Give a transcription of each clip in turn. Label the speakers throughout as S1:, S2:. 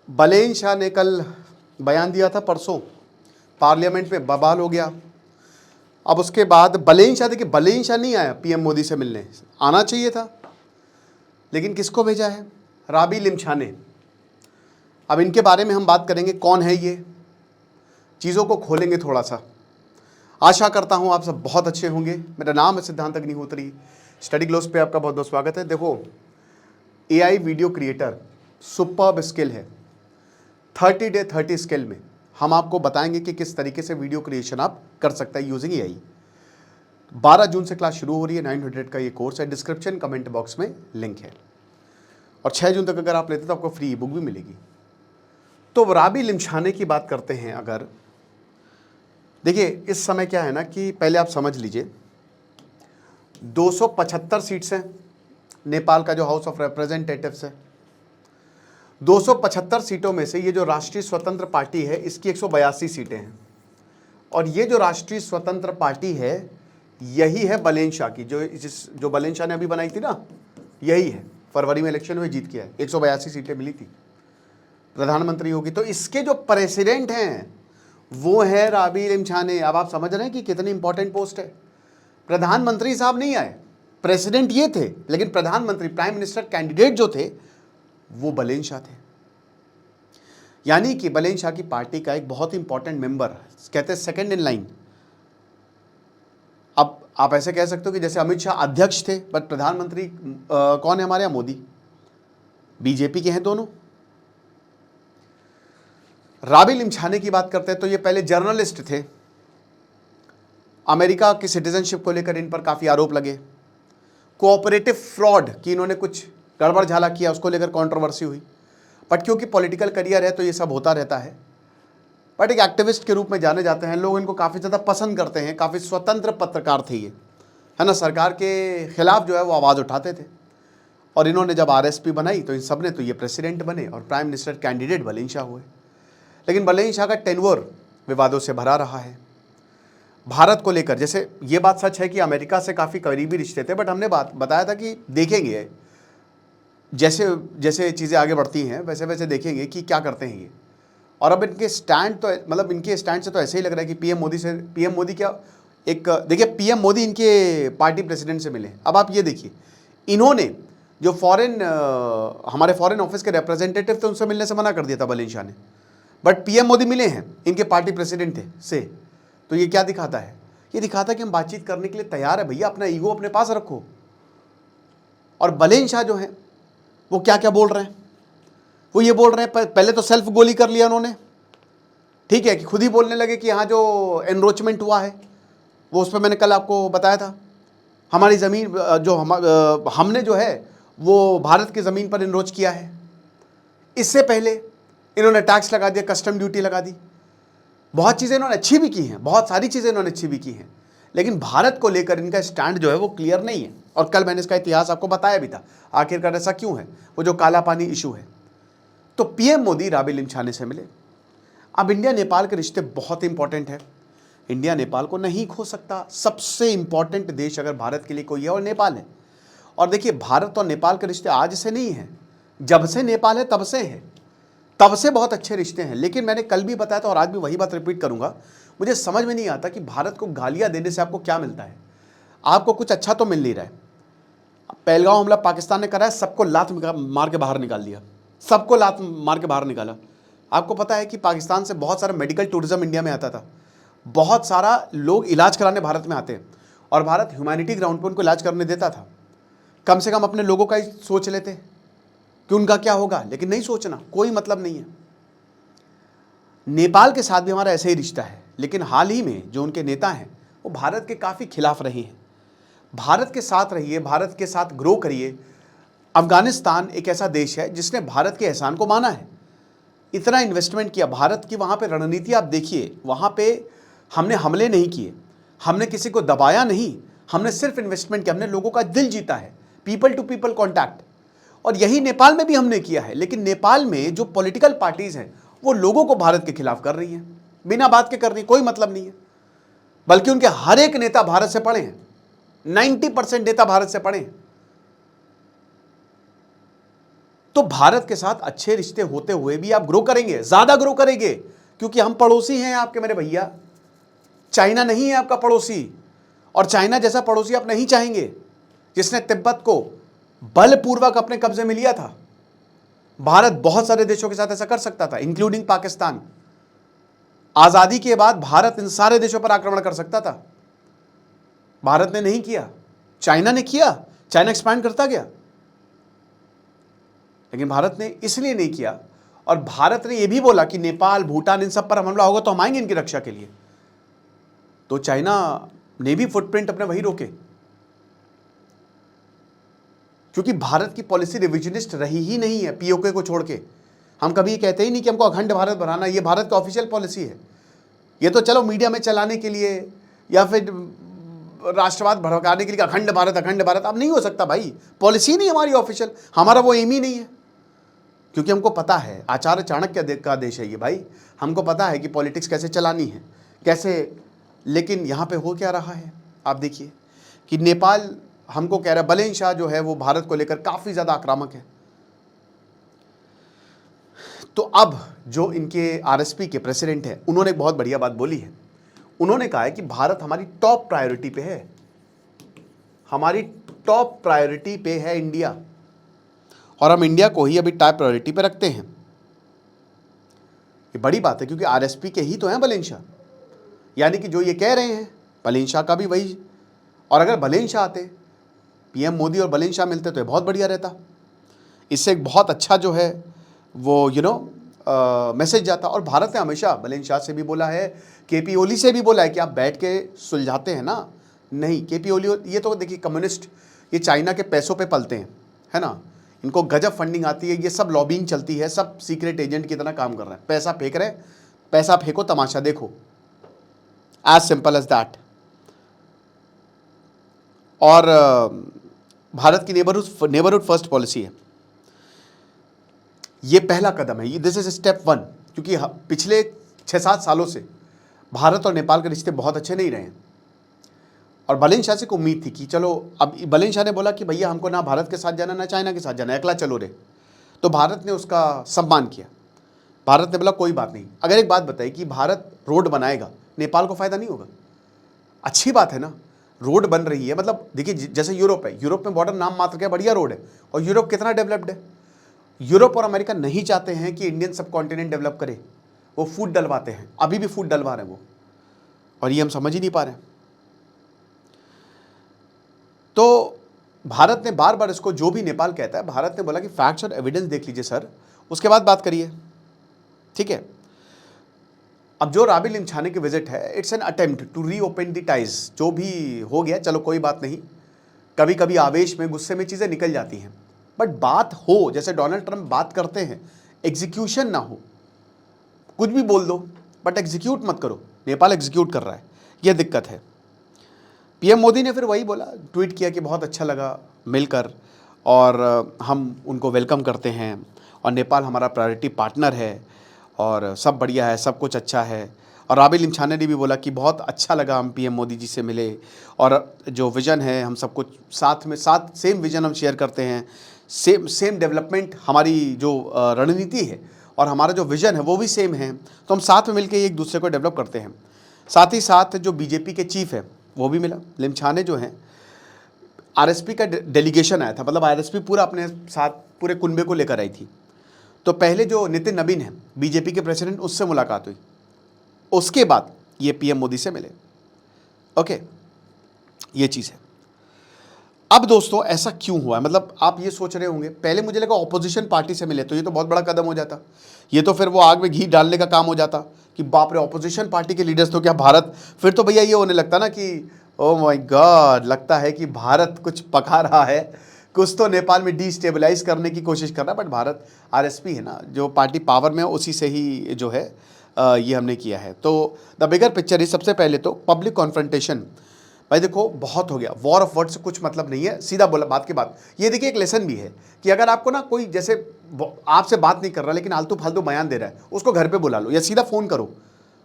S1: बलेन शाह ने कल बयान दिया था, परसों पार्लियामेंट में बवाल हो गया। अब उसके बाद बलेन शाह, देखिए बलेन शाह नहीं आया पीएम मोदी से मिलने, आना चाहिए था, लेकिन किसको भेजा है? राबी लिमछा ने। अब इनके बारे में हम बात करेंगे, कौन है ये, चीज़ों को खोलेंगे थोड़ा सा। आशा करता हूँ आप सब बहुत अच्छे होंगे। मेरा नाम है सिद्धांत अग्निहोत्री, स्टडी ग्लोस पे आपका बहुत बहुत स्वागत है। देखो, AI video creator superb skill है। 30 डे 30 स्किल में हम आपको बताएंगे कि किस तरीके से वीडियो क्रिएशन आप कर सकते हैं यूजिंग एआई। 12 जून से क्लास शुरू हो रही है। 900 का ये कोर्स है। डिस्क्रिप्शन कमेंट बॉक्स में लिंक है। और 6 जून तक अगर आप लेते तो आपको फ्री बुक भी मिलेगी। तो राबी लिमछाने की बात करते हैं। अगर देखिए इस समय क्या है ना कि पहले आप समझ लीजिए, 275 सीट्स हैं नेपाल का जो हाउस ऑफ रिप्रेजेंटेटिव्स है। 275 सीटों में से ये जो राष्ट्रीय स्वतंत्र पार्टी है इसकी 182 सीटें हैं। और ये जो राष्ट्रीय स्वतंत्र पार्टी है यही है बलेन शाह की, जो बलेन शाह ने अभी बनाई थी ना, यही है। फरवरी में इलेक्शन में जीत के आए, 182 सीटें मिली थी, प्रधानमंत्री होगी। तो इसके जो प्रेसिडेंट हैं वो है राबी लिमछाने। अब आप समझ रहे हैं कि कितनी इंपॉर्टेंट पोस्ट है। प्रधानमंत्री साहब नहीं आए, प्रेसिडेंट ये थे, लेकिन प्रधानमंत्री प्राइम मिनिस्टर कैंडिडेट जो थे वो बलेन शाह थे। यानी कि बलेन शाह की पार्टी का एक बहुत इंपॉर्टेंट मेंबर, कहते हैं सेकंड इन लाइन। अब आप ऐसे कह सकते हो कि जैसे अमित शाह अध्यक्ष थे, बट प्रधानमंत्री कौन है हमारे यहाँ? मोदी, बीजेपी के हैं दोनों। राबी लिमछाने की बात करते हैं तो ये पहले जर्नलिस्ट थे। अमेरिका की सिटीजनशिप को लेकर इन पर काफ़ी आरोप लगे। कोऑपरेटिव फ्रॉड की इन्होंने कुछ गड़बड़ झाला किया, उसको लेकर कंट्रोवर्सी हुई। बट क्योंकि पॉलिटिकल करियर है तो ये सब होता रहता है। बट एक एक्टिविस्ट के रूप में जाने जाते हैं, लोग इनको काफ़ी ज़्यादा पसंद करते हैं। काफ़ी स्वतंत्र पत्रकार थे ये, है ना, सरकार के खिलाफ जो है वो आवाज़ उठाते थे। और इन्होंने जब आरएसपी बनाई तो इन सब ने, तो ये प्रेसिडेंट बने और प्राइम मिनिस्टर कैंडिडेट बलेन शाह हुए। लेकिन बलेन शाह का टेन्योर विवादों से भरा रहा है। भारत को लेकर, जैसे ये बात सच है कि अमेरिका से काफ़ी करीबी रिश्ते थे, बट हमने बताया था कि देखेंगे जैसे जैसे चीज़ें आगे बढ़ती हैं वैसे वैसे देखेंगे कि क्या करते हैं ये। और अब इनके स्टैंड तो, मतलब इनके स्टैंड से तो ऐसे ही लग रहा है कि पीएम मोदी क्या, एक देखिए पीएम मोदी इनके पार्टी प्रेसिडेंट से मिले। अब आप ये देखिए, इन्होंने जो हमारे फॉरेन ऑफिस के रिप्रेजेंटेटिव थे उनसे मिलने से मना कर दिया था बलेन शाह ने, बट पीएम मोदी मिले हैं इनके पार्टी प्रेसिडेंट थे से। तो ये क्या दिखाता है? ये दिखाता है कि हम बातचीत करने के लिए तैयार है भैया, अपना ईगो अपने पास रखो। और बलेन शाह जो है वो क्या क्या बोल रहे हैं? वो ये बोल रहे हैं, पहले तो सेल्फ गोली कर लिया उन्होंने, ठीक है, कि खुद ही बोलने लगे कि यहाँ जो एनरोचमेंट हुआ है वो, उस पर मैंने कल आपको बताया था, हमारी ज़मीन जो हमने जो है वो भारत की ज़मीन पर एनरोच किया है। इससे पहले इन्होंने टैक्स लगा दिया, कस्टम ड्यूटी लगा दी। बहुत चीज़ें इन्होंने अच्छी भी की हैं, बहुत सारी चीज़ें इन्होंने अच्छी भी की हैं, लेकिन भारत को लेकर इनका स्टैंड जो है वो क्लियर नहीं है। और कल मैंने इसका इतिहास आपको बताया भी था, आखिरकार ऐसा क्यों है, वो जो काला पानी इशू है। तो पीएम मोदी राबी लिमछाने से मिले। अब इंडिया नेपाल के रिश्ते बहुत इंपॉर्टेंट है, इंडिया नेपाल को नहीं खो सकता। सबसे इंपॉर्टेंट देश अगर भारत के लिए कोई है और नेपाल है। और देखिए, भारत और नेपाल के रिश्ते आज से नहीं हैं, जब से नेपाल है तब से है, तब से बहुत अच्छे रिश्ते हैं। लेकिन मैंने कल भी बताया था और आज भी वही बात रिपीट करूंगा, मुझे समझ में नहीं आता कि भारत को गालियां देने से आपको क्या मिलता है। आपको कुछ अच्छा तो मिल नहीं रहा है। पहलगांव हमला पाकिस्तान ने करा है, सबको लात मार के बाहर निकाल दिया, सबको लात मार के बाहर निकाला। आपको पता है कि पाकिस्तान से बहुत सारा मेडिकल टूरिज्म इंडिया में आता था, बहुत सारा लोग इलाज कराने भारत में आते हैं, और भारत ह्यूमैनिटी ग्राउंड पर उनको इलाज करने देता था। कम से कम अपने लोगों का ही सोच लेते कि उनका क्या होगा, लेकिन नहीं सोचना, कोई मतलब नहीं है। नेपाल के साथ भी हमारा ऐसे ही रिश्ता है, लेकिन हाल ही में जो उनके नेता हैं वो भारत के काफ़ी खिलाफ रहे हैं। भारत के साथ रहिए, भारत के साथ ग्रो करिए। अफगानिस्तान एक ऐसा देश है जिसने भारत के एहसान को माना है, इतना इन्वेस्टमेंट किया। भारत की वहाँ पे रणनीति आप देखिए, वहाँ पे हमने हमले नहीं किए, हमने किसी को दबाया नहीं, हमने सिर्फ इन्वेस्टमेंट किया, हमने लोगों का दिल जीता है, पीपल टू पीपल कॉन्टैक्ट। और यही नेपाल में भी हमने किया है। लेकिन नेपाल में जो पॉलिटिकल पार्टीज हैं वो लोगों को भारत के खिलाफ कर रही हैं, बिना बात के कर रही, कोई मतलब नहीं है। बल्कि उनके हर एक नेता भारत से पढ़े हैं, 90% नेता भारत से पढ़े हैं। तो भारत के साथ अच्छे रिश्ते होते हुए भी आप ग्रो करेंगे, ज्यादा ग्रो करेंगे, क्योंकि हम पड़ोसी हैं आपके मेरे भैया। चाइना नहीं है आपका पड़ोसी, और चाइना जैसा पड़ोसी आप नहीं चाहेंगे जिसने तिब्बत को बलपूर्वक अपने कब्जे में लिया था। भारत बहुत सारे देशों के साथ ऐसा कर सकता था, इंक्लूडिंग पाकिस्तान। आजादी के बाद भारत इन सारे देशों पर आक्रमण कर सकता था, भारत ने नहीं किया, चाइना ने किया। चाइना एक्सपैंड करता गया, लेकिन भारत ने इसलिए नहीं किया। और भारत ने यह भी बोला कि नेपाल, भूटान, इन सब पर हमला होगा तो हम आएंगे इनकी रक्षा के लिए। तो चाइना ने भी फुटप्रिंट अपने वही रोके, क्योंकि भारत की पॉलिसी रिविजनिस्ट रही ही नहीं है पीओके को छोड़ के। हम कभी ये कहते ही नहीं कि हमको अखंड भारत बनाना, ये भारत का ऑफिशियल पॉलिसी है। ये तो चलो मीडिया में चलाने के लिए या फिर राष्ट्रवाद भड़काने के लिए अखंड भारत अखंड भारत, अब नहीं हो सकता भाई, पॉलिसी नहीं हमारी ऑफिशियल, हमारा वो एम ही नहीं है। क्योंकि हमको पता है, आचार्य चाणक्य का देश है ये भाई, हमको पता है कि पॉलिटिक्स कैसे चलानी है, कैसे। लेकिन यहाँ पे हो क्या रहा है, आप देखिए कि नेपाल हमको कह रहा है, बलेन शाह जो है वो भारत को लेकर काफ़ी ज़्यादा आक्रामक है। तो अब जो इनके आरएसपी के प्रेसिडेंट हैं, उन्होंने एक बहुत बढ़िया बात बोली है। उन्होंने कहा है कि भारत हमारी टॉप प्रायोरिटी पे है, हमारी टॉप प्रायोरिटी पे है इंडिया, और हम इंडिया को ही अभी टॉप प्रायोरिटी पे रखते हैं। ये बड़ी बात है, क्योंकि आरएसपी के ही तो हैं बलेन शाह, यानी कि जो ये कह रहे हैं बलेन शाह का भी वही। और अगर बलेन शाह आते, पीएम मोदी और बलेन शाह मिलते तो ये बहुत बढ़िया रहता। इससे एक बहुत अच्छा जो है वो मैसेज जाता। और भारत ने हमेशा बलेन शाह से भी बोला है, केपी ओली से भी बोला है कि आप बैठ के सुलझाते हैं ना। नहीं, केपी ओली ये तो देखिए कम्युनिस्ट, ये चाइना के पैसों पे पलते हैं, है ना। इनको गजब फंडिंग आती है, ये सब लॉबिंग चलती है, सब सीक्रेट एजेंट की तरह काम कर रहे हैं, पैसा फेंक रहे हैं, पैसा फेंको तमाशा देखो, एज सिंपल एज दैट। और भारत की नेबरहुड फर्स्ट पॉलिसी है, ये पहला कदम है, दिस इज स्टेप 1। क्योंकि पिछले 6-7 सालों से भारत और नेपाल के रिश्ते बहुत अच्छे नहीं रहे हैं, और बलेन शाह से को उम्मीद थी कि चलो, अब बलेन शाह ने बोला कि भैया हमको ना भारत के साथ जाना ना चाइना के साथ जाना, अकेला चलो रे। तो भारत ने उसका सम्मान किया, भारत ने बोला कोई बात नहीं। अगर एक बात बताइए कि भारत रोड बनाएगा, नेपाल को फायदा नहीं होगा? अच्छी बात है ना, रोड बन रही है, मतलब देखिए जैसे यूरोप है, यूरोप में बॉर्डर नाम मात्र का बढ़िया रोड है, और यूरोप कितना डेवलप्ड है। यूरोप और अमेरिका नहीं चाहते हैं कि इंडियन सब कॉन्टिनेंट डेवलप करे, वो फूट डलवाते हैं, अभी भी फूट डलवा रहे हैं वो, और ये हम समझ ही नहीं पा रहे हैं। तो भारत ने बार बार इसको, जो भी नेपाल कहता है, भारत ने बोला कि फैक्ट्स और एविडेंस देख लीजिए सर, उसके बाद बात करिए, ठीक है। अब जो राबी लिमछाने की विजिट है, it's an attempt to reopen the ties. जो भी हो गया चलो कोई बात नहीं, कभी कभी आवेश में, गुस्से में चीज़ें निकल जाती हैं, बट बात हो, जैसे डोनाल्ड ट्रंप बात करते हैं, एग्जीक्यूशन ना हो। कुछ भी बोल दो बट एग्जीक्यूट मत करो। नेपाल एग्जीक्यूट कर रहा है, यह दिक्कत है। पीएम मोदी ने फिर वही बोला, ट्वीट किया कि बहुत अच्छा लगा मिलकर, और हम उनको वेलकम करते हैं, और नेपाल हमारा प्रायोरिटी पार्टनर है, और सब बढ़िया है, सब कुछ अच्छा है। और राबी लिमछाने ने भी बोला कि बहुत अच्छा लगा हम पीएम मोदी जी से मिले, और जो विज़न है हम सब कुछ साथ में, सेम विज़न हम शेयर करते हैं, सेम डेवलपमेंट हमारी जो रणनीति है और हमारा जो विज़न है वो भी सेम है, तो हम साथ में मिलकर एक दूसरे को डेवलप करते हैं। साथ ही साथ जो बीजेपी के चीफ है वो भी मिला, लिमछाने जो हैं। आरएसपी का डेलीगेशन आया था, मतलब आरएसपी पूरा अपने साथ पूरे कुनबे को लेकर आई थी। तो पहले जो नितिन नवीन है बीजेपी के प्रेसिडेंट, उससे मुलाकात हुई, उसके बाद ये पीएम मोदी से मिले। ओके, ये चीज़ है। अब दोस्तों ऐसा क्यों हुआ, मतलब आप ये सोच रहे होंगे, पहले मुझे लगा ऑपोजिशन पार्टी से मिले तो ये तो बहुत बड़ा कदम हो जाता, ये तो फिर वो आग में घी डालने का काम हो जाता कि बाप रे ऑपोजिशन पार्टी के लीडर्स, तो क्या भारत, फिर तो भैया ये होने लगता ना कि ओ माय गॉड, लगता है कि भारत कुछ पका रहा है, कुछ तो नेपाल में डिस्टेबलाइज करने की कोशिश कर रहा है। बट भारत, आरएसपी है ना जो पार्टी पावर में, उसी से ही जो है ये हमने किया है। तो द बिगर पिक्चर इज, सबसे पहले तो पब्लिक कॉन्फ्रंटेशन। भाई देखो बहुत हो गया, वॉर ऑफ वर्ड से कुछ मतलब नहीं है, सीधा बोला बात की बात। ये देखिए एक लेसन भी है कि अगर आपको ना कोई जैसे आपसे बात नहीं कर रहा लेकिन आलतू फालतू बयान दे रहा है, उसको घर पे बुला लो या सीधा फ़ोन करो,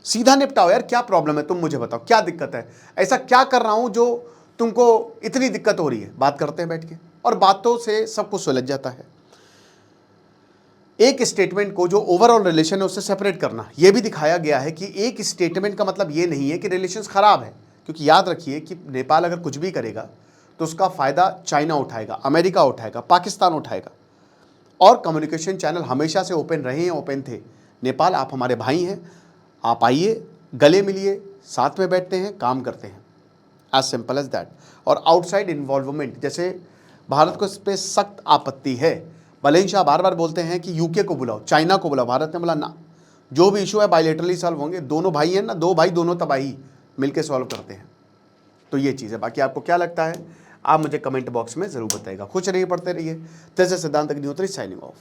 S1: सीधा निपटाओ। यार क्या प्रॉब्लम है, तुम मुझे बताओ क्या दिक्कत है, ऐसा क्या कर रहा हूँ जो तुमको इतनी दिक्कत हो रही है, बात करते हैं बैठ के, और बातों से सब कुछ सुलझ जाता है। एक स्टेटमेंट को जो ओवरऑल रिलेशन है उससे सेपरेट करना। यह भी दिखाया गया है कि एक स्टेटमेंट का मतलब ये नहीं है कि रिलेशंस खराब है, क्योंकि याद रखिए कि नेपाल अगर कुछ भी करेगा तो उसका फ़ायदा चाइना उठाएगा, अमेरिका उठाएगा, पाकिस्तान उठाएगा। और कम्युनिकेशन चैनल हमेशा से ओपन रहे हैं, ओपन थे। नेपाल, आप हमारे भाई हैं, आप आइए, गले मिलिए, साथ में बैठते हैं, काम करते हैं, एज सिंपल एज दैट। और आउटसाइड इन्वॉल्वमेंट, जैसे भारत को इस पर सख्त आपत्ति है। भले ही शाह बार बार बोलते हैं कि यूके को बुलाओ, चाइना को बुलाओ, भारत ने बोला ना, जो भी इशू है बायलैटरली सॉल्व होंगे, दोनों भाई हैं ना, दो भाई दोनों तबाही, मिलके सॉल्व करते हैं। तो ये चीज़ है। बाकी आपको क्या लगता है आप मुझे कमेंट बॉक्स में ज़रूर बताइएगा। खुश रहिए, पढ़ते रहिए। दिस इज सिद्धांत अग्निहोत्री साइनिंग ऑफ।